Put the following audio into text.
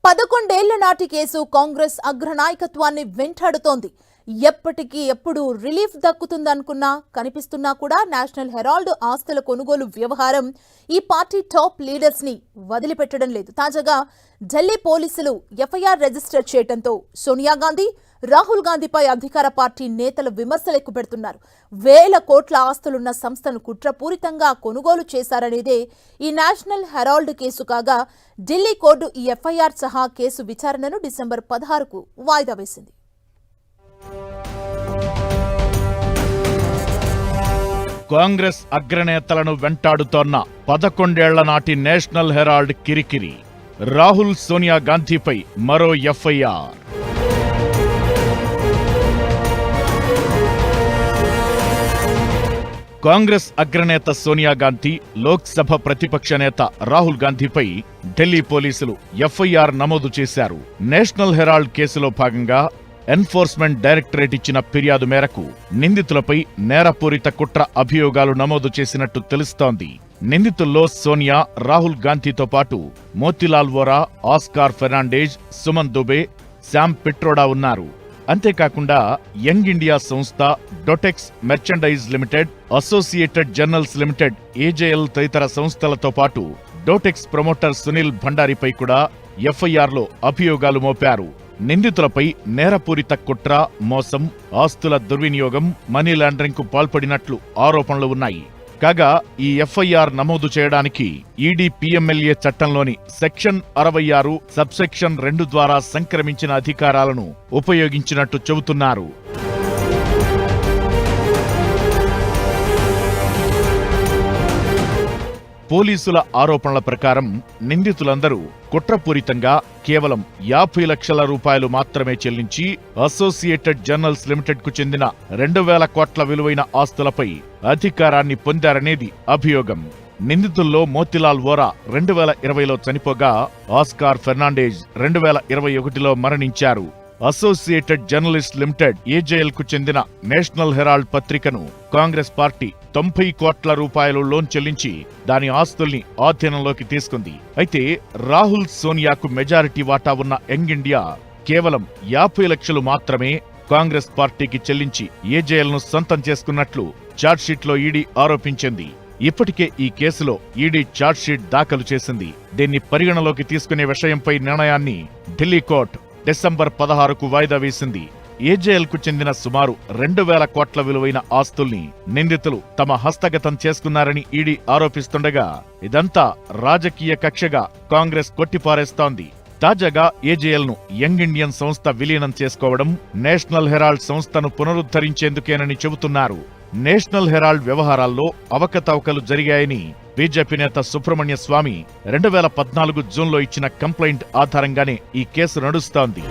11 నాటి కేసు కాంగ్రెస్ అగ్రనాయకత్వాన్ని వెంటాడుతోంది. ఎప్పుడు రిలీఫ్ దక్కుతుందనుకున్నా కనిపిస్తున్నా కూడా నేషనల్ హెరాల్డ్ ఆస్తుల కొనుగోలు వ్యవహారం ఈ పార్టీ టాప్ లీడర్స్ ని వదిలిపెట్టడం లేదు. తాజాగా ఢిల్లీ పోలీసులు ఎఫ్ఐఆర్ రిజిస్టర్ చేయడంతో సోనియా గాంధీ, రాహుల్ గాంధీపై అధికార పార్టీ నేతలు విమర్శలు ఎక్కుపెడుతున్నారు. వేల కోట్ల ఆస్తులున్న సంస్థను కుట్రపూరితంగా కొనుగోలు చేశారనేదే ఈ నేషనల్ హెరాల్డ్ కేసు కాగా ఢిల్లీ కోర్టు ఈ ఎఫ్ఐఆర్ సహా కేసు విచారణను డిసెంబర్ 16కు వాయిదా వేసింది. కాంగ్రెస్ అగ్రనేతలను వెంటాడుతోన్న 11 నాటి నేషనల్ హెరాల్డ్ కిరికిరి. రాహుల్, సోనియా గాంధీపై మరో ఎఫ్ఐఆర్. కాంగ్రెస్ అగ్రనేత సోనియా గాంధీ, లోక్సభ ప్రతిపక్ష నేత రాహుల్ గాంధీపై ఢిల్లీ పోలీసులు ఎఫ్ఐఆర్ నమోదు చేశారు. నేషనల్ హెరాల్డ్ కేసులో భాగంగా ఎన్ఫోర్స్మెంట్ డైరెక్టరేట్ ఇచ్చిన ఫిర్యాదు మేరకు నిందితులపై నేరపూరిత కుట్ర అభియోగాలు నమోదు చేసినట్టు తెలుస్తోంది. నిందితుల్లో సోనియా, రాహుల్ గాంధీతో పాటు మోతీలాల్ వోరా, ఆస్కార్ ఫెర్నాండేజ్, సుమన్ దుబే, శామ్ పిట్రోడా ఉన్నారు. అంతేకాకుండా యంగ్ ఇండియా సంస్థ, Dotex Merchandise Limited, Associated Journals Limited, AJL తదితర సంస్థలతో పాటు డొటెక్స్ ప్రమోటర్ సునీల్ భండారీపై కూడా ఎఫ్ఐఆర్లో అభియోగాలు మోపారు. నిందితులపై నేరపూరిత కుట్ర, మోసం, ఆస్తుల దుర్వినియోగం, మనీ లాండరింగ్ కు పాల్పడినట్లు ఆరోపణలు ఉన్నాయి. కాగా ఈ ఎఫ్ఐఆర్ నమోదు చేయడానికి ఈడీ పిఎంఎల్ఏ చట్టంలోని సెక్షన్ 66 సబ్సెక్షన్ 2 ద్వారా సంక్రమించిన అధికారాలను ఉపయోగించినట్టు చెబుతున్నారు. పోలీసుల ఆరోపణల ప్రకారం నిందితులందరూ కుట్రపూరితంగా కేవలం 50 లక్షల రూపాయలు మాత్రమే చెల్లించి అసోసియేటెడ్ జర్నల్స్ లిమిటెడ్ కు చెందిన 2,000 కోట్ల విలువైన ఆస్తులపై అధికారాన్ని పొందారనేది అభియోగం. నిందితుల్లో మోతీలాల్ వోరా 2020లో చనిపోగా, ఆస్కార్ ఫెర్నాండేజ్ 2021లో మరణించారు. అసోసియేటెడ్ జర్నలిస్ట్ లిమిటెడ్, ఏజేఎల్ కు చెందిన నేషనల్ హెరాల్డ్ పత్రికను కాంగ్రెస్ పార్టీ 90 కోట్ల రూపాయలు లోన్ చెల్లించి దాని ఆస్తుల్ని ఆధీనంలోకి తీసుకుంది. అయితే రాహుల్, సోనియాకు మెజారిటీ వాటా ఉన్న యంగ్ ఇండియా కేవలం 50 లక్షలు మాత్రమే కాంగ్రెస్ పార్టీకి చెల్లించి ఏజేఎల్ ను సొంతం చేసుకున్నట్లు ఛార్జ్షీట్లో ఈడీ ఆరోపించింది. ఇప్పటికే ఈ కేసులో ఈడీ ఛార్జ్షీట్ దాఖలు చేసింది. దీన్ని పరిగణలోకి తీసుకునే విషయంపై నిర్ణయాన్ని ఢిల్లీ కోర్టు డిసెంబర్ 16కు వాయిదా వేసింది. ఏజేఎల్ కు చెందిన సుమారు 2,000 కోట్ల విలువైన ఆస్తుల్ని నిందితులు తమ హస్తగతం చేసుకున్నారని ఈడీ ఆరోపిస్తుండగా, ఇదంతా రాజకీయ కక్షగా కాంగ్రెస్ కొట్టిపారేస్తోంది. తాజాగా ఏజేఎల్ ను యంగ్ ఇండియన్ సంస్థ విలీనం చేసుకోవడం నేషనల్ హెరాల్డ్ సంస్థను పునరుద్ధరించేందుకేనని చెబుతున్నారు. నేషనల్ హెరాల్డ్ వ్యవహారాల్లో అవకతవకలు జరిగాయని బీజేపీ నేత సుబ్రహ్మణ్య స్వామి 2014 జూన్లో ఇచ్చిన కంప్లైంట్ ఆధారంగానే ఈ కేసు నడుస్తోంది.